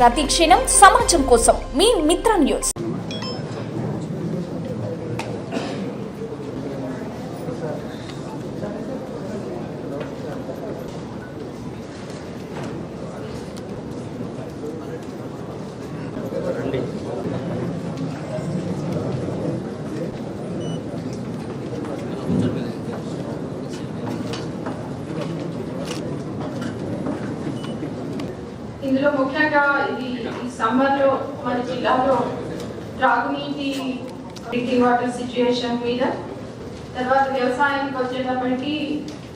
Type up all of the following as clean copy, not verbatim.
ప్రతి క్షణం సమాజం కోసం మీ మిత్ర న్యూస్. ఇందులో ముఖ్యంగా ఈ సమ్మర్లో మన జిల్లాలో త్రాగునీటి డ్రింకింగ్ వాటర్ సిచ్యుయేషన్ మీద, తర్వాత వ్యవసాయానికి వచ్చేటప్పటికి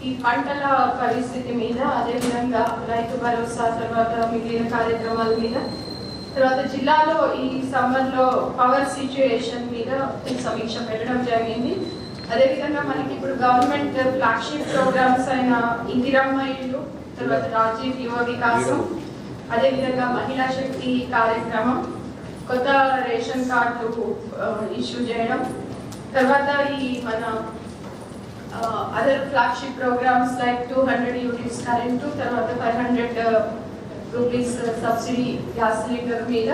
ఈ పంటల పరిస్థితి మీద, అదేవిధంగా రైతు భరోసా, తర్వాత మిగిలిన కార్యక్రమాల మీద, తర్వాత జిల్లాలో ఈ సమ్మర్లో పవర్ సిచ్యుయేషన్ మీద సమీక్ష పెట్టడం జరిగింది. అదేవిధంగా మనకి ఇప్పుడు గవర్నమెంట్ ఫ్లాగ్షిప్ ప్రోగ్రామ్స్ అయిన ఇందిరమ్మ ఇల్లు, తర్వాత రాజీవ్ యువ వికాసం, అదేవిధంగా మహిళా శక్తి కార్యక్రమం, కొత్త రేషన్ కార్డు ఇష్యూ చేయడం, తర్వాత ఈ మన other flagship programmes like 200 units current, తర్వాత 500 రూపీస్ సబ్సిడీ గ్యాస్ సిలిండర్ మీద,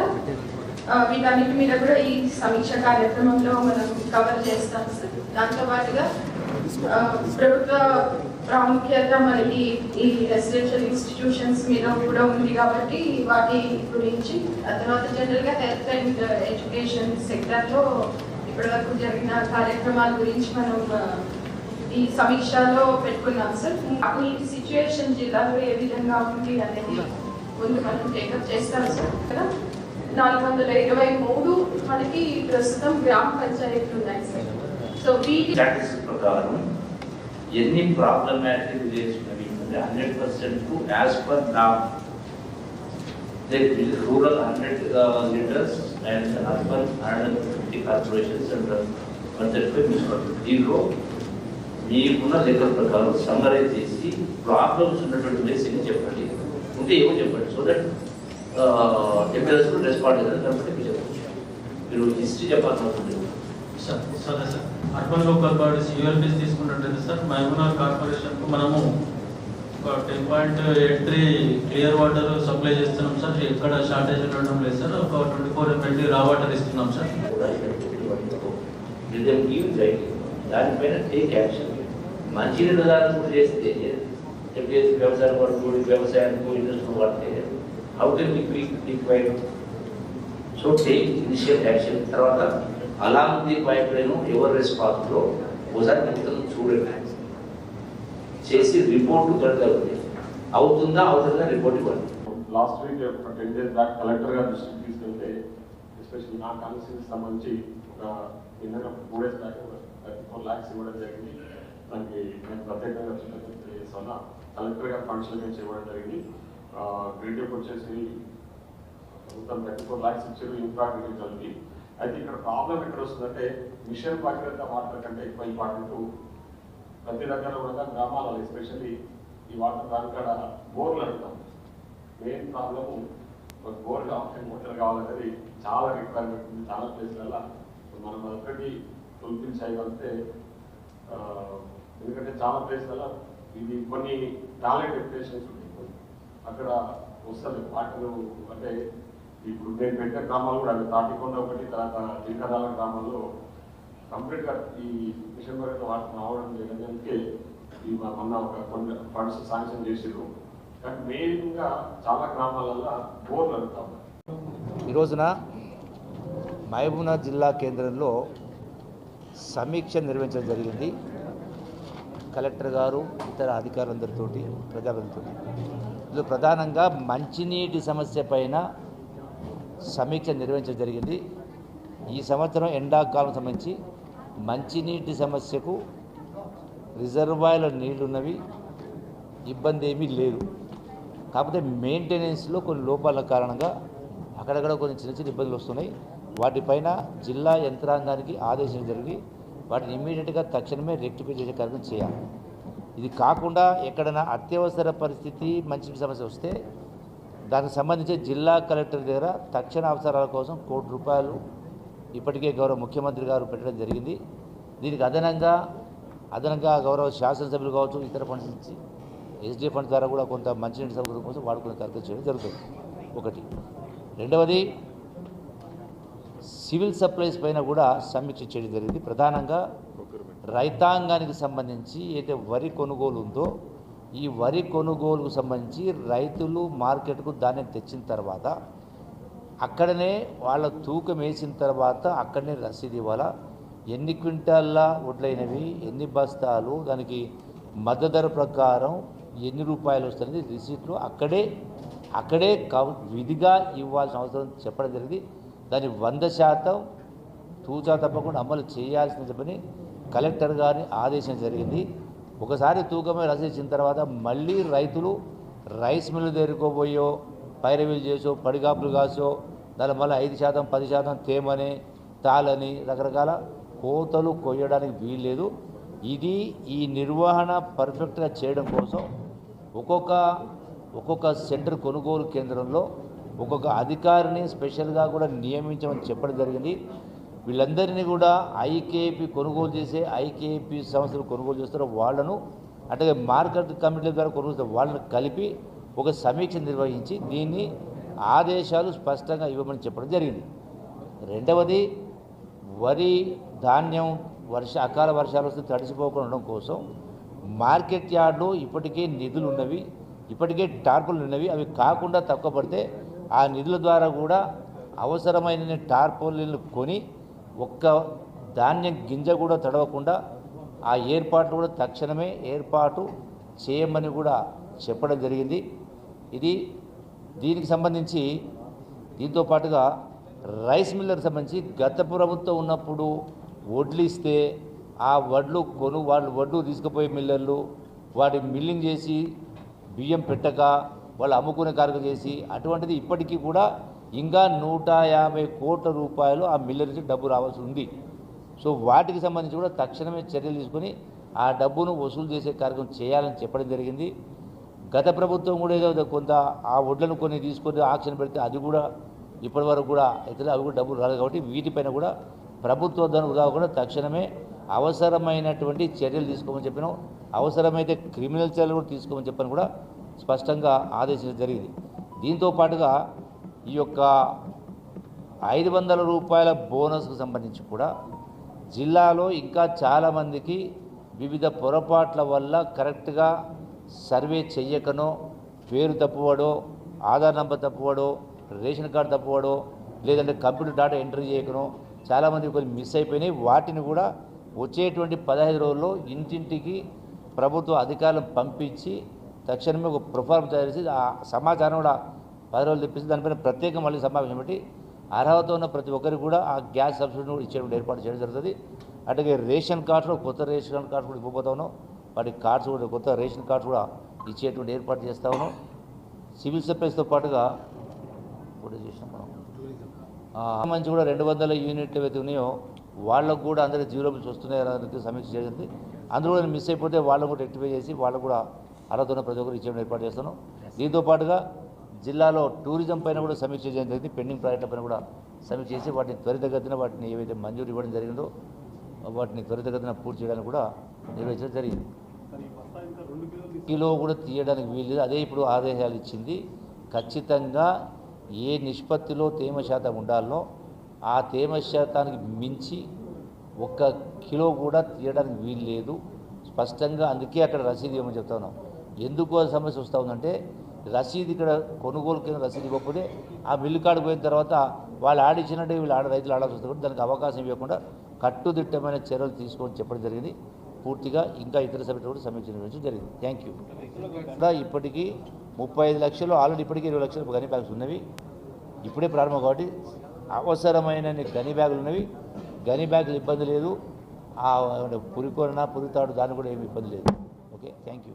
వీటన్నిటి మీద కూడా ఈ సమీక్ష కార్యక్రమంలో మనం కవర్ చేస్తాం సార్. దాంతోపాటుగా ప్రభుత్వ ప్రాముఖ్యత మనకి ఈ రెసిడెన్షియల్ ఇన్స్టిట్యూషన్స్ మీద కూడా ఉంది కాబట్టి వాటి గురించి, ఆ తర్వాత జనరల్గా హెల్త్ అండ్ ఎడ్యుకేషన్ సెక్టర్లో ఇప్పటివరకు జరిగిన కార్యక్రమాల గురించి మనం ఈ సమీక్షలో పెట్టుకున్నాం సార్. ఈ సిచ్యుయేషన్ జిల్లాలో ఏ విధంగా ఉంది అనేది ముందు మనం టేకప్ చేస్తాం సార్. కదా 423 మనకి ప్రస్తుతం గ్రామ పంచాయతీలు ఉన్నాయి సార్. సో వీటి ప్రకారం ఎన్ని ప్రాబ్లమాటిక్ విలేజ్ ఉన్నవి 100% as per law rural 100 litres and urban 150 corporations and 135 municipality. దీనిలో మీకున్న లెక్కల ప్రకారం సమ్మరైజ్ చేసి ప్రాబ్లమ్స్ ఉన్నటువంటి విలేజ్ అని చెప్పండి, ఉంటే ఏమో చెప్పండి. సో దట్ ఎంపీఎస్ రెస్పాండ్ అవుతుంది. కాబట్టి మీరు చెప్పండి, మీరు హిస్టరీ చెప్పాల్సి అవుతుంది సార్. సరే sir, urban local bodies ULBs తీసుకున్నట్లయితే సార్ మహబూబ్నగర్ కార్పొరేషన్కు మనము ఒక 10.83 క్లియర్ వాటర్ సప్లై చేస్తున్నాం సార్. ఎక్కడ షార్టేజ్ ఉండడం లేదు సార్. ఒక 24 MLD రా వాటర్ ఇస్తున్నాం సార్. దానిపైన టేక్ యాక్షన్. మంచినీళ్ళ దాన్ని కూడా చేస్తే వ్యవసాయం పడుతుంది, వ్యవసాయానికి ఇండస్ట్రీ పడితే how can be quick. So take initial action. తర్వాత అలాంగ్ ది పైప్ లైన్ ఎవరు రెస్పాన్సిబుల్ ఒకసారి మొత్తం చూడండి, చేసి రిపోర్టు కడగలుగుతుంది. అవుతుందా అవుతుందా రిపోర్ట్ ఇవ్వండి. Last week 10 days back collector గారి దృష్టికి తీసుకెళ్తే, ఎస్పెషల్లీ నా కాన్స్టిట్యూన్సీకి సంబంధించి ఒక 2 days బ్యాక్ 34 lakhs ఇవ్వడం జరిగింది. దానికి నేను ప్రత్యేకంగా తెలియజేస్తున్నా. కలెక్టర్ గారి ఫండ్స్ ఇవ్వడం జరిగింది. గ్రీడ్కి వచ్చేసి మొత్తం 34 lakhs ఇచ్చారు. ఇన్ఫ్రా గ్రీడ్ కలిపి. అయితే ఇక్కడ ప్రాబ్లం ఎక్కడ వస్తుందంటే, మిషన్ భగీరథ వాటర్ కంటే ఎక్కువ ఇంపార్టెంట్ ప్రతి దగ్గర కూడా గ్రామాలలో, ఎస్పెషల్లీ ఈ వాటర్ దానికాడ బోర్లు అడుగుతాం. మెయిన్ ప్రాబ్లము బోర్ కావాలి, మోటార్ కావాలనేది చాలా రిక్వైర్మెంట్ ఉంది చాలా ప్లేస్లలో. మనం ఒకటి ఫుల్ఫిల్ చేయగలిగితే, ఎందుకంటే చాలా ప్లేస్లలో ఇది కొన్ని టాలెంట్ ఎడ్యుకేషన్స్ ఉంటాయి, అక్కడ వస్తుంది వాటర్. అంటే ఇప్పుడు నేను పెట్టే గ్రామాలు కూడా అవి తాటికొండ ఒకటి, తర్వాత జింకరాల గ్రామాల్లో కంప్లీట్గా ఈ మిషన్ వరకు వాటర్ రావడం జరిగినందుకే ఈ మొన్న ఒక కొన్ని ఫండ్స్ శాంక్షన్ చేసారు. కానీ మెయిన్గా చాలా గ్రామాలలో బోర్లు అడుగుతాం. ఈ రోజున మహబూబ్నగర్ జిల్లా కేంద్రంలో సమీక్ష నిర్వహించడం జరిగింది. కలెక్టర్ గారు ఇతర అధికారులందరితో, ప్రజాప్రతినిధులతో. ఇందులో ప్రధానంగా మంచినీటి సమస్య పైన సమీక్ష నిర్వహించడం జరిగింది. ఈ సంవత్సరం ఎండాకాలం సంబంధించి మంచినీటి సమస్యకు రిజర్వాయర్ల నీళ్లు ఉన్నవి, ఇబ్బంది ఏమీ లేదు. కాకపోతే మెయింటెనెన్స్లో కొన్ని లోపాల కారణంగా అక్కడక్కడ కొన్ని చిన్న చిన్న ఇబ్బందులు వస్తున్నాయి. వాటిపైన జిల్లా యంత్రాంగానికి ఆదేశం జరిగి వాటిని ఇమ్మీడియట్గా తక్షణమే రెక్టిఫై చేసే కార్యక్రమం చేయాలి. ఇది కాకుండా ఎక్కడైనా అత్యవసర పరిస్థితి మంచినీటి సమస్య వస్తే దానికి సంబంధించి జిల్లా కలెక్టర్ దగ్గర తక్షణ అవసరాల కోసం ₹1 కోటి ఇప్పటికే గౌరవ ముఖ్యమంత్రి గారు పెట్టడం జరిగింది. దీనికి అదనంగా గౌరవ శాసనసభ్యులు కావచ్చు, ఇతర ఫండ్స్ ఇచ్చి ఎస్డీ ఫండ్స్ ద్వారా కూడా కొంత మంచినీటి సౌకర్యం కోసం వాడుకునే కార్యక్రమం చేయడం జరుగుతుంది. ఒకటి రెండవది సివిల్ సప్లైస్ పైన కూడా సమీక్ష చేయడం జరిగింది. ప్రధానంగా రైతాంగానికి సంబంధించి ఏదైతే వరి కొనుగోలు ఉందో ఈ వరి కొనుగోలుకు సంబంధించి రైతులు మార్కెట్కు ధాన్యం తెచ్చిన తర్వాత అక్కడనే వాళ్ళ తూకం వేసిన తర్వాత అక్కడనే రసీదు ఇవ్వాలా, ఎన్ని క్వింటాల్ల వడ్లైనవి, ఎన్ని బస్తాలు, దానికి మద్దతు ధర ప్రకారం ఎన్ని రూపాయలు వస్తుంది రిసీట్లు అక్కడే విధిగా ఇవ్వాల్సిన అవసరం చెప్పడం జరిగింది. దాన్ని 100% తూచా తప్పకుండా అమలు చేయాల్సింది చెప్పని కలెక్టర్ గారిని ఆదేశం జరిగింది. ఒకసారి తూకమే రసీదు తర్వాత మళ్ళీ రైతులు రైస్ మిల్లు దగ్గరకోబోయో పైరవీలు చేసో పడిగాపులు కాసో దాని మళ్ళీ 5% 10% తేమని తాళని రకరకాల కోతలు కొయ్యడానికి వీల్లేదు. ఇది ఈ నిర్వహణ పర్ఫెక్ట్గా చేయడం కోసం ఒక్కొక్క సెంటర్ కొనుగోలు కేంద్రంలో ఒక్కొక్క అధికారిని స్పెషల్గా కూడా నియమించమని చెప్పడం జరిగింది. వీళ్ళందరినీ కూడా ఐకేపీ కొనుగోలు చేసే ఐకేపీ సంస్థలు కొనుగోలు చేస్తారో వాళ్ళను, అట్లాగే మార్కెట్ కమిటీల ద్వారా కొనుగోలు చేస్తారు వాళ్ళను కలిపి ఒక సమీక్ష నిర్వహించి దీన్ని ఆదేశాలు స్పష్టంగా ఇవ్వమని చెప్పడం జరిగింది. రెండవది వరి ధాన్యం అకాల వర్షాలు వస్తే తడిసిపోకుండా ఉండడం కోసం మార్కెట్ యార్డ్లో ఇప్పటికే నిధులు ఉన్నవి, ఇప్పటికే టార్పులు ఉన్నవి. అవి కాకుండా తక్కువ పడితే ఆ నిధుల ద్వారా కూడా అవసరమైన టార్పోలీలను కొని ఒక్క ధాన్యం గింజ కూడా తడవకుండా ఆ ఏర్పాట్లు కూడా తక్షణమే ఏర్పాటు చేయమని కూడా చెప్పడం జరిగింది. దీనికి సంబంధించి దీంతో పాటుగా రైస్ మిల్లర్కి సంబంధించి గత ప్రభుత్వం ఉన్నప్పుడు వడ్లు ఇస్తే ఆ వడ్లు వాళ్ళు వడ్లు తీసుకుపోయే మిల్లర్లు వాటి మిల్లింగ్ చేసి బియ్యం పెట్టక వాళ్ళు అమ్ముకునే కార్యక్రమం చేసి అటువంటిది ఇప్పటికీ కూడా ఇంకా 150 కోట్ల రూపాయలు ఆ మిల్లర్ నుంచి డబ్బు రావాల్సి ఉంది. సో వాటికి సంబంధించి కూడా తక్షణమే చర్యలు తీసుకొని ఆ డబ్బును వసూలు చేసే కార్యక్రమం చేయాలని చెప్పడం జరిగింది. గత ప్రభుత్వం కూడా ఏదో కొంత ఆ వడ్లను కొన్ని తీసుకొని ఆక్షన్ పెడితే అది కూడా ఇప్పటి వరకు కూడా అయితే అవి కూడా డబ్బులు రాలేదు. కాబట్టి వీటిపైన కూడా ప్రభుత్వ వృధా కూడా తక్షణమే అవసరమైనటువంటి చర్యలు తీసుకోమని చెప్పినాం. అవసరమైతే క్రిమినల్ చర్యలు కూడా తీసుకోమని చెప్పని కూడా స్పష్టంగా ఆదేశించడం జరిగింది. దీంతో పాటుగా ఈ యొక్క 500 రూపాయల బోనస్కు సంబంధించి కూడా జిల్లాలో ఇంకా చాలామందికి వివిధ పొరపాట్ల వల్ల కరెక్ట్గా సర్వే చెయ్యకనో, పేరు తప్పువడో, ఆధార్ నెంబర్ తప్పువడో, రేషన్ కార్డు తప్పువడో, లేదంటే కంప్యూటర్ డేటా ఎంట్రీ చేయకనో చాలామంది కొన్ని మిస్ అయిపోయినాయి. వాటిని కూడా వచ్చేటువంటి 15 రోజుల్లో ఇంటింటికి ప్రభుత్వ అధికారులను పంపించి తక్షణమే ఒక ప్రొఫార్మ్ తయారు చేసి ఆ సమాచారం కూడా 10 రోజులు తెప్పిస్తే దానిపైన ప్రత్యేక మళ్ళీ సమావేశం పెట్టి అర్హత ఉన్న ప్రతి ఒక్కరికి కూడా ఆ గ్యాస్ సబ్సిడీ కూడా ఇచ్చేటువంటి ఏర్పాటు చేయడం జరుగుతుంది. అట్లాగే రేషన్ కార్డ్స్లో కొత్త రేషన్ కార్డ్స్ కూడా ఇవ్వబోతా ఉన్నాం. వాటి కార్డ్స్ కూడా కొత్త రేషన్ కార్డ్స్ కూడా ఇచ్చేటువంటి ఏర్పాటు చేస్తూ ఉన్నాం. సివిల్ సప్లైస్తో పాటుగా కూడా చేసినాం మనం మంచి కూడా 200 యూనిట్లు ఏవైతే ఉన్నాయో వాళ్ళకు కూడా అందరికీ జీరో బిల్స్ వస్తున్నాయి సమీక్ష చేసింది. అందులో కూడా మిస్ అయిపోతే వాళ్ళకు కూడా రెక్టిఫై చేసి వాళ్ళకు కూడా అర్హత ఉన్న ప్రతి ఒక్కరు ఇచ్చేయడం ఏర్పాటు చేస్తున్నాం. దీంతో పాటుగా జిల్లాలో టూరిజం పైన కూడా సమీక్ష చేయడం జరిగింది. పెండింగ్ ప్రాజెక్టుల పైన కూడా సమీక్ష చేసి వాటిని త్వరితగతిన వాటిని ఏవైతే మంజూరు ఇవ్వడం జరిగిందో వాటిని త్వరితగతిన పూర్తి చేయడానికి కూడా నిర్వహించడం జరిగింది. కిలో కూడా తీయడానికి వీలు, అదే ఇప్పుడు ఆదేశాలు ఇచ్చింది. ఖచ్చితంగా ఏ నిష్పత్తిలో తేమ శాతం ఉండాలో ఆ తేమ శాతానికి మించి 1 కిలో కూడా తీయడానికి వీలు లేదు స్పష్టంగా. అందుకే అక్కడ రసీదు ఇవ్వమని చెప్తా ఉన్నాం. ఎందుకు ఆ సమస్య వస్తూ ఉందంటే రసీదు ఇక్కడ కొనుగోలు కింద రసీదు ఇవ్వకపోతే ఆ మిల్లు కాడికి పోయిన తర్వాత వాళ్ళు ఆడిచ్చినట్టే వీళ్ళు రైతులు ఆడాల్సి వస్తుంది. దానికి అవకాశం ఇవ్వకుండా కట్టుదిట్టమైన చర్యలు తీసుకొని చెప్పడం జరిగింది. పూర్తిగా ఇంకా ఇతర సభ్యులు కూడా సమీక్ష నిర్వహించడం జరిగింది. Thank you. ఇప్పటికీ 35 లక్షలు ఆల్రెడీ ఇప్పటికీ 20 లక్షలు గని బ్యాగ్స్ ఉన్నవి. ఇప్పుడే ప్రారంభం కాబట్టి అవసరమైన గని బ్యాగులు ఉన్నవి. గని బ్యాగులు ఇబ్బంది లేదు. పురికొరణ పురితాడు దాన్ని కూడా ఏమి ఇబ్బంది లేదు. Okay, thank you.